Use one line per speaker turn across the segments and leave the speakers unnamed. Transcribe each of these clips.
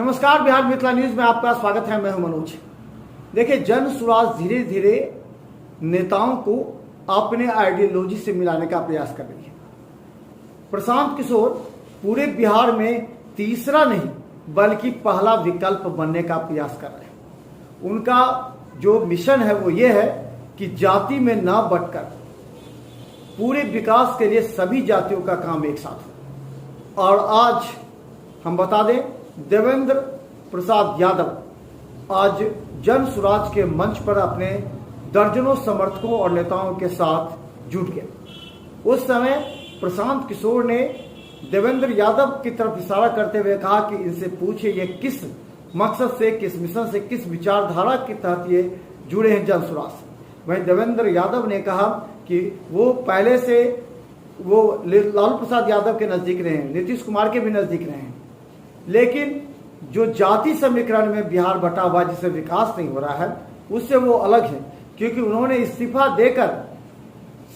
नमस्कार, बिहार मिथिला न्यूज में आपका स्वागत है। मैं हूं मनोज। देखिए, जन सुराज धीरे धीरे नेताओं को अपने आइडियोलॉजी से मिलाने का प्रयास कर रही है। प्रशांत किशोर पूरे बिहार में तीसरा नहीं बल्कि पहला विकल्प बनने का प्रयास कर रहे हैं। उनका जो मिशन है वो ये है कि जाति में न बंटकर पूरे विकास के लिए सभी जातियों का काम एक साथ हो। और आज हम बता दें, देवेंद्र प्रसाद यादव आज जन सुराज के मंच पर अपने दर्जनों समर्थकों और नेताओं के साथ जुट गए। उस समय प्रशांत किशोर ने देवेंद्र यादव की तरफ इशारा करते हुए कहा कि इनसे पूछिए ये किस मकसद से, किस मिशन से, किस विचारधारा के तहत ये जुड़े हैं जन सुराज से। वहीं देवेंद्र यादव ने कहा कि वो पहले से वो लालू प्रसाद यादव के नजदीक रहे हैं, नीतीश कुमार के भी नजदीक रहे हैं, लेकिन जो जाति समीकरण में बिहार बटा हुआ जिससे विकास नहीं हो रहा है उससे वो अलग है, क्योंकि उन्होंने इस्तीफा देकर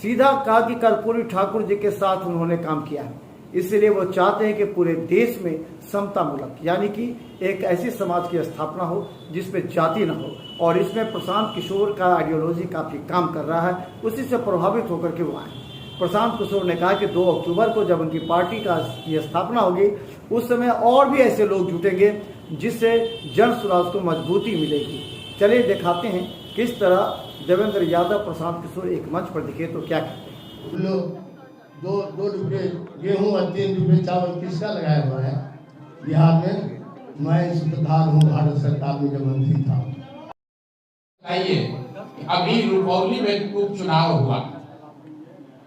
सीधा कहा कि कर्पूरी ठाकुर जी के साथ उन्होंने काम किया है। इसलिए वो चाहते हैं कि पूरे देश में समतामूलक यानी कि एक ऐसी समाज की स्थापना हो जिसमें जाति न हो। और इसमें प्रशांत किशोर का आइडियोलॉजी काफी काम कर रहा है, उसी से प्रभावित होकर के वो आए। प्रशांत किशोर ने कहा कि 2 अक्टूबर को जब उनकी पार्टी की स्थापना होगी उस समय और भी ऐसे लोग जुटेंगे जिससे जन सुराज को मजबूती मिलेगी। चलिए दिखाते हैं किस तरह देवेंद्र यादव प्रशांत किशोर एक मंच पर दिखे तो क्या कहते हैं।
लोग 2 रुपये गेहूँ और 3 रुपये चावल किसका लगाया हुआ है बिहार में? मैं सूत्रधार हूँ भारत सरकार में जब मंत्री था।
अभी रुपौली में उपचुनाव हुआ,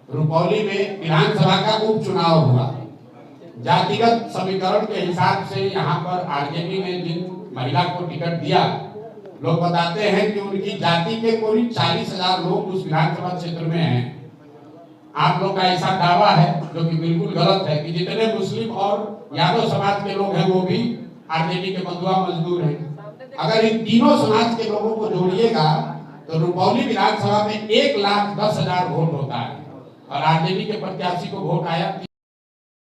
रुपौली में विधानसभा का उपचुनाव हुआ। जातिगत समीकरण के हिसाब से यहाँ पर आरजेडी ने जिन महिला को टिकट दिया, लोग बताते हैं कि उनकी जाति के करीब 40,000 लोग उस विधानसभा क्षेत्र में हैं। आप लोग का ऐसा दावा है जो कि बिल्कुल गलत है कि जितने मुस्लिम और यादव समाज के लोग हैं वो भी आरजेडी के बंधुआ मजदूर हैं। अगर इन तीनों समाज के लोगों को जोड़िएगा तो रुपौली विधानसभा में 1,10,000 वोट होता है और आरजेडी के प्रत्याशी को वोट आया।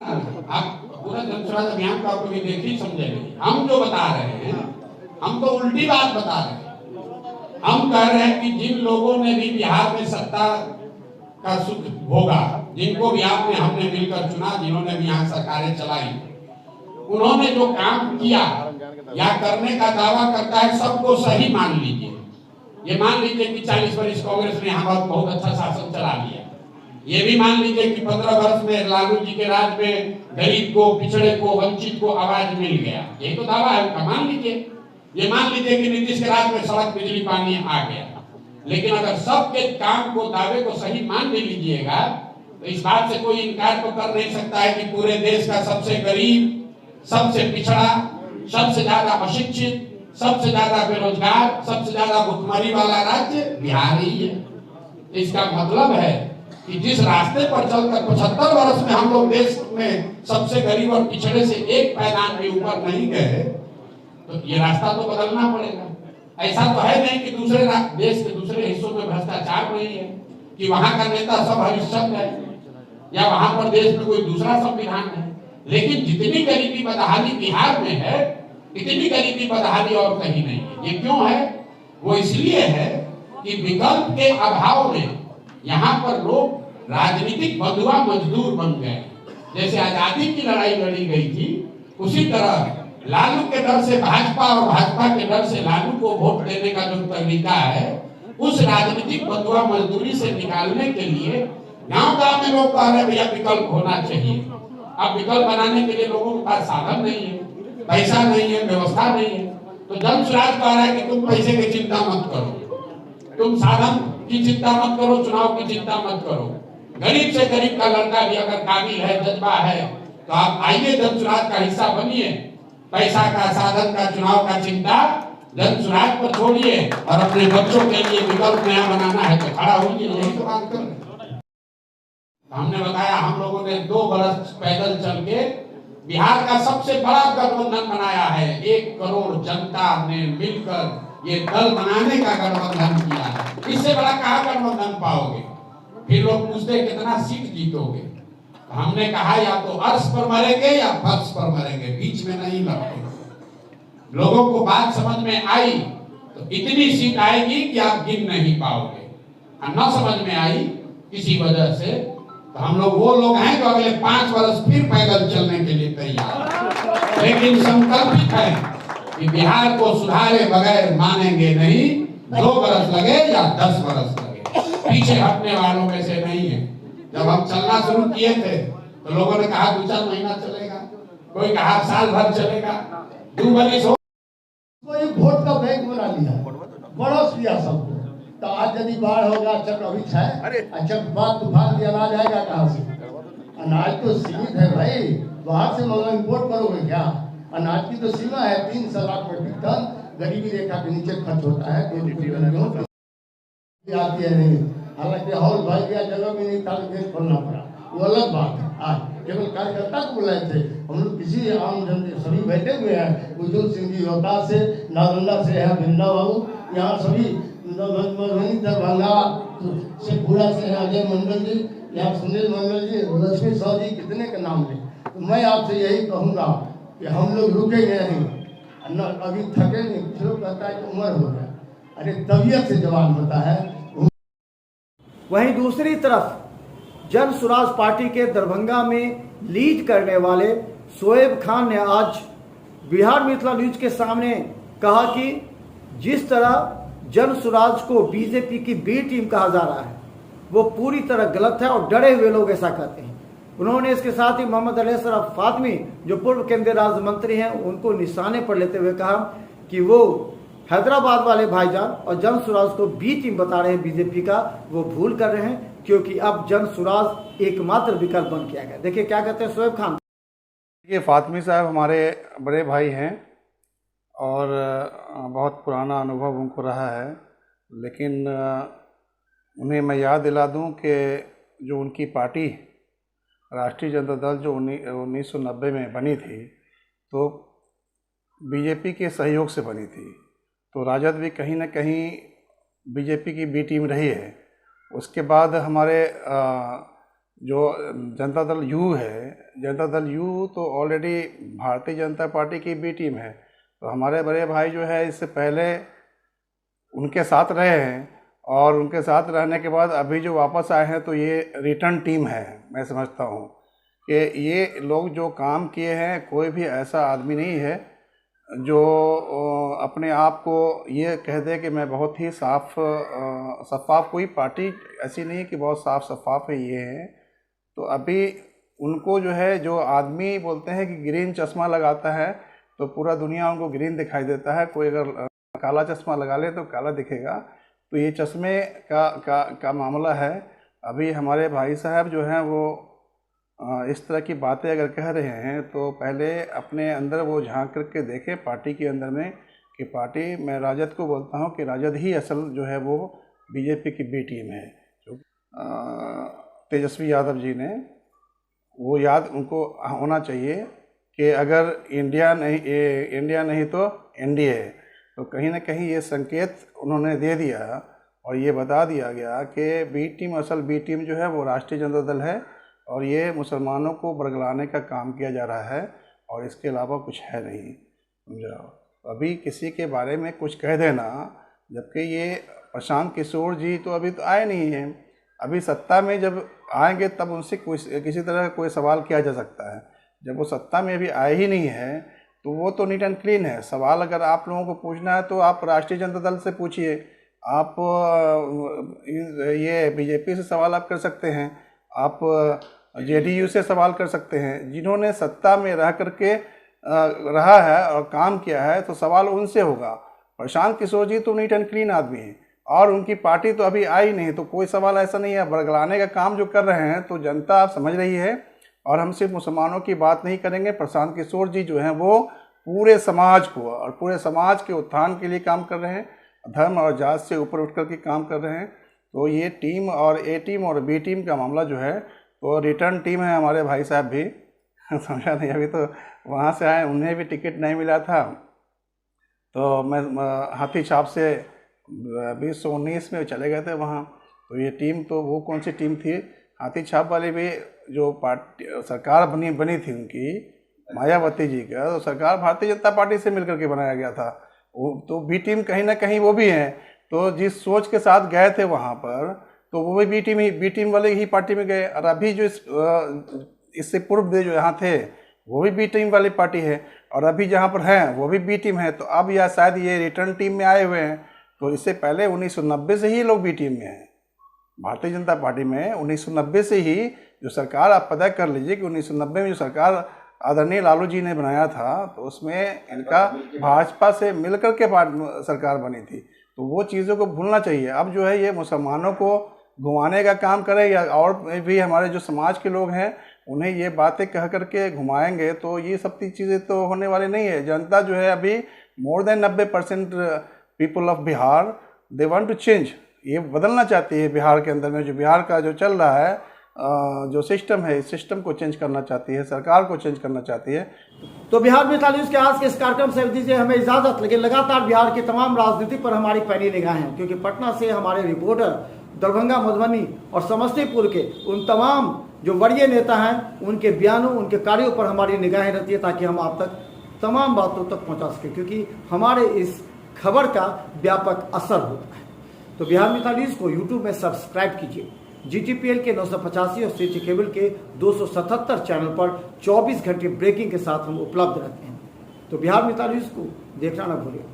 आप पूरा जन सुराज अभियान को आपको देखिए, समझेंगे। हम जो बता रहे हैं हम तो उल्टी बात बता रहे हैं। हम कह रहे हैं कि जिन लोगों ने भी बिहार में सत्ता का सुख भोगा, जिनको भी आपने हमने मिलकर चुना, जिन्होंने भी यहाँ सरकारें चलाई, उन्होंने जो काम किया या करने का दावा करता है सबको सही मान लीजिए। ये मान लीजिए कि 40 वर्ष कांग्रेस ने यहाँ बहुत अच्छा शासन चला लिया। ये भी मान लीजिए कि 15 वर्ष में लालू जी के राज में गरीब को, पिछड़े को, वंचित को आवाज मिल गया। ये तो दावा है उनका, मान लीजिए। ये मान लीजिए कि नीतीश के राज में सड़क, बिजली, पानी आ गया। लेकिन अगर सबके काम को, दावे को सही मान भी लीजिएगा तो इस बात से कोई इनकार तो कर नहीं सकता है कि पूरे देश का सबसे गरीब, सबसे पिछड़ा, सबसे ज्यादा अशिक्षित, सबसे ज्यादा बेरोजगार, सबसे ज्यादा भुखमरी वाला राज्य बिहार ही है। इसका मतलब है कि जिस रास्ते पर चलकर 75 वर्ष में हम लोग देश में सबसे गरीब और पिछड़े से एक पैदान भी ऊपर नहीं गए, तो ये रास्ता तो बदलना पड़ेगा। ऐसा तो है नहीं कि दूसरे देश के दूसरे हिस्सों में भ्रष्टाचार नहीं है, कि वहां का नेता सब हरिश्चंद्र है या वहां पर देश में कोई दूसरा संविधान है। लेकिन जितनी गरीबी बदहाली बिहार में है, इतनी गरीबी बदहाली और कहीं नहीं है। ये क्यों है? वो इसलिए है कि विकल्प के अभाव में यहाँ पर लोग राजनीतिक बंधुआ मजदूर बन गए। जैसे आजादी की लड़ाई लड़ी गई थी, उसी तरह लालू के डर से भाजपा और भाजपा के डर से लालू को वोट देने का जो तरीका है, उस राजनीतिक बंधुआ मजदूरी से निकालने के लिए गांव-गांव में लोग कह रहे हैं भैया विकल्प होना चाहिए। अब विकल्प बनाने के लिए लोगों के पास साधन नहीं है, पैसा नहीं है, व्यवस्था नहीं है। तो जन सुराज कह रहा है कि तुम पैसे की चिंता मत करो, तुम साधन की चिंता मत करो, चुनाव की चिंता मत करो। गरीब से गरीब का लड़का भी अगर काबिल है, जज्बा है, तो आप आइए जन सुराज का हिस्सा बनिए। पैसा का, साधन का, चुनाव का चिंता जन सुराज पर छोड़िए और अपने बच्चों के लिए विकल्प नया बनाना है तो खड़ा होइए। यही तो बात कर रहे हैं। हमने बताया हम लोगों ने 2 बरस पैदल चल के बिहार का सबसे बड़ा गठबंधन बनाया है। 1 करोड़ जनता ने मिलकर ये दल बनाने का गठबंधन किया है। इससे बड़ा कहाँ गठबंधन पाओगे? फिर लोग पूछते कितना सीट जीतोगे? हमने कहा या तो अर्श पर मरेंगे या फर्श पर मरेंगे, बीच में नहीं लड़ते। लोगों को बात समझ में आई तो इतनी सीट आएगी कि आप गिन नहीं पाओगे, और न समझ में आई किसी वजह से तो हम लोग वो लोग हैं जो अगले 5 वर्ष फिर पैदल चलने के लिए तैयार, लेकिन संकल्पित है कि बिहार को सुधारे बगैर मानेंगे नहीं। 2 वर्ष लगे या 10 वर्ष लगे, पीछे हटने वालों में से नहीं है। जब हम चलना शुरू किए थे तो लोगों ने कहा 2-4 महीना चलेगा, कोई कहा साल भर चलेगा, 2 वर्ष हो।
कोई वोट का बैंक बना लिया, पड़ोस लिया सबको। तो आज यदि बाढ़ होगा, चक्रवृक्ष है, चक्रवात तूफान भी अनाज आएगा कहाँ से? अनाज तो सीमित है भाई, बाहर से मंगा इम्पोर्ट करोगे क्या? अनाज की तो सीमा है, 3 लाख मीट्रिक टन गरीबी रेखा के नीचे खर्च होता है। आती है नहीं, हालांकि हॉल भाई गया, जगह भी नहीं था, गेट खोलना पड़ा, वो अलग बात है। आज केवल कार्यकर्ता को बुलाए थे, हम लोग किसी आम जनता सभी बैठे हुए हैं। उज्जवल सिंह जी रोहतास से, नालंदा से है भिंदा बाबू, यहाँ सभी मधुबनी दरभंगा शेखपुरा से है अजय मंडल जी, यहाँ सुनील मंडल जी, लक्ष्मी साहु जी, कितने का नाम ले। तो मैं आपसे यही कहूँगा कि हम लोग रुकेंगे नहीं, अभी थके नहीं। कुछ लोग कहता है कि उम्र हो गया, अरे तबीयत से जवान होता है।
वहीं दूसरी तरफ जन स्वराज पार्टी के दरभंगा में लीड करने वाले शोएब खान ने आज बिहार मिथिला न्यूज के सामने कहा कि जिस तरह जन स्वराज को बीजेपी की बी टीम कहा जा रहा है वो पूरी तरह गलत है और डरे हुए लोग ऐसा कहते हैं। उन्होंने इसके साथ ही मोहम्मद अली असरफ फातमी जो पूर्व केंद्रीय राज्य मंत्री हैं उनको निशाने पर लेते हुए कहा कि वो हैदराबाद वाले भाईजान और जन स्वराज को बी टीम बता रहे हैं बीजेपी का, वो भूल कर रहे हैं क्योंकि अब जन स्वराज एकमात्र विकल्प बन किया गया। देखिए क्या कहते हैं शोएब खान।
ये फातमी साहब हमारे बड़े भाई हैं और बहुत पुराना अनुभव उनको रहा है, लेकिन उन्हें मैं याद दिला दूं कि जो उनकी पार्टी राष्ट्रीय जनता दल जो 1990 में बनी थी तो बीजेपी के सहयोग से बनी थी, तो राजद भी कहीं ना कहीं बीजेपी की बी टीम रही है। उसके बाद हमारे जो जनता दल यू है, जनता दल यू तो ऑलरेडी भारतीय जनता पार्टी की बी टीम है, तो हमारे बड़े भाई जो है इससे पहले उनके साथ रहे हैं और उनके साथ रहने के बाद अभी जो वापस आए हैं तो ये रिटर्न टीम है। मैं समझता हूँ कि ये लोग जो काम किए हैं, कोई भी ऐसा आदमी नहीं है जो अपने आप को ये कह दे कि मैं बहुत ही शफाफ, कोई पार्टी ऐसी नहीं है कि बहुत साफ शफाफ है ये है। तो अभी उनको जो है, जो आदमी बोलते हैं कि ग्रीन चश्मा लगाता है तो पूरा दुनिया उनको ग्रीन दिखाई देता है, कोई अगर काला चश्मा लगा ले तो काला दिखेगा। तो ये चश्मे का मामला है। अभी हमारे भाई साहब जो हैं वो इस तरह की बातें अगर कह रहे हैं तो पहले अपने अंदर वो झांक करके देखें पार्टी के अंदर में कि पार्टी, मैं राजद को बोलता हूँ कि राजद ही असल जो है वो बीजेपी की बी टीम है। जो तेजस्वी यादव जी ने वो याद उनको होना चाहिए कि अगर इंडिया नहीं तो एनडीए, तो कहीं ना कहीं ये संकेत उन्होंने दे दिया और ये बता दिया गया कि बी टीम, असल बी टीम जो है वो राष्ट्रीय जनता दल है और ये मुसलमानों को बरगलाने का काम किया जा रहा है और इसके अलावा कुछ है नहीं। समझो, अभी किसी के बारे में कुछ कह देना, जबकि ये प्रशांत किशोर जी तो अभी तो आए नहीं हैं, अभी सत्ता में जब आएंगे तब उनसे किसी तरह कोई सवाल किया जा सकता है। जब वो सत्ता में अभी आए ही नहीं है तो वो तो नीट एंड क्लीन है। सवाल अगर आप लोगों को पूछना है तो आप राष्ट्रीय जनता दल से पूछिए, आप ये बीजेपी से सवाल आप कर सकते हैं, आप जेडीयू से सवाल कर सकते हैं, जिन्होंने सत्ता में रह करके रहा है और काम किया है, तो सवाल उनसे होगा। प्रशांत किशोर जी तो नीट एंड क्लीन आदमी हैं और उनकी पार्टी तो अभी आई नहीं, तो कोई सवाल ऐसा नहीं है। बरगलाने का काम जो कर रहे हैं तो जनता आप समझ रही है। और हम सिर्फ मुसलमानों की बात नहीं करेंगे, प्रशांत किशोर जी जो हैं वो पूरे समाज को और पूरे समाज के उत्थान के लिए काम कर रहे हैं, धर्म और जात से ऊपर उठ कर के काम कर रहे हैं। तो ये टीम और ए टीम और बी टीम का मामला जो है तो रिटर्न टीम है। हमारे भाई साहब भी समझा नहीं, अभी तो वहाँ से आए, उन्हें भी टिकट नहीं मिला था, तो मैं हाथी छाप से 2019 में चले गए थे वहाँ। तो ये टीम, तो वो कौन सी टीम थी, हाथी छाप वाली भी जो पार्टी सरकार बनी थी उनकी, मायावती जी का, तो सरकार भारतीय जनता पार्टी से मिलकर के बनाया गया था। वो तो बी टीम कहीं ना कहीं वो भी हैं, तो जिस सोच के साथ गए थे वहाँ पर, तो वो भी बी टीम वाले ही पार्टी में गए। और अभी जो इससे पूर्व जो यहाँ थे वो भी बी टीम वाली पार्टी है, और अभी जहाँ पर हैं वो भी बी टीम है। तो अब या शायद ये रिटर्न टीम में आए हुए हैं। तो इससे पहले 1990 से ही लोग बी टीम में हैं। भारतीय जनता पार्टी में 1990 से ही जो सरकार, आप पता कर लीजिए कि 1990 में जो सरकार आदरणीय लालू जी ने बनाया था, तो उसमें इनका भाजपा से मिलकर के सरकार बनी थी। तो वो चीज़ों को भूलना चाहिए। अब जो है ये मुसलमानों को घुमाने का काम करें, या और भी हमारे जो समाज के लोग हैं उन्हें ये बातें कह करके घुमाएंगे, तो ये सब चीज़ें तो होने वाली नहीं है। जनता जो है अभी more than 90% people of Bihar they want to change, ये बदलना चाहती है। बिहार के अंदर में जो बिहार का जो चल रहा है जो सिस्टम है, इस सिस्टम को चेंज करना चाहती है, सरकार को चेंज करना चाहती है।
तो बिहार मिसाल न्यूज़ के आज के इस कार्यक्रम से दीजिए हमें इजाजत, लेकिन लगातार बिहार की तमाम राजनीति पर हमारी पैनी निगाहें हैं, क्योंकि पटना से हमारे रिपोर्टर दरभंगा, मधुबनी और समस्तीपुर के उन तमाम जो वरीय नेता हैं उनके बयानों, उनके कार्यों पर हमारी निगाहें रहती है, ताकि हम आप तक तमाम बातों तक पहुंचा सकें, क्योंकि हमारे इस खबर का व्यापक असर होता है। तो बिहार मिसाल न्यूज़ को यूट्यूब में सब्सक्राइब कीजिए। GTPL के 985 और सिटी केबल के 277 चैनल पर 24 घंटे ब्रेकिंग के साथ हम उपलब्ध रहते हैं। तो बिहार मिसाल न्यूज़ को देखना न भूलिए।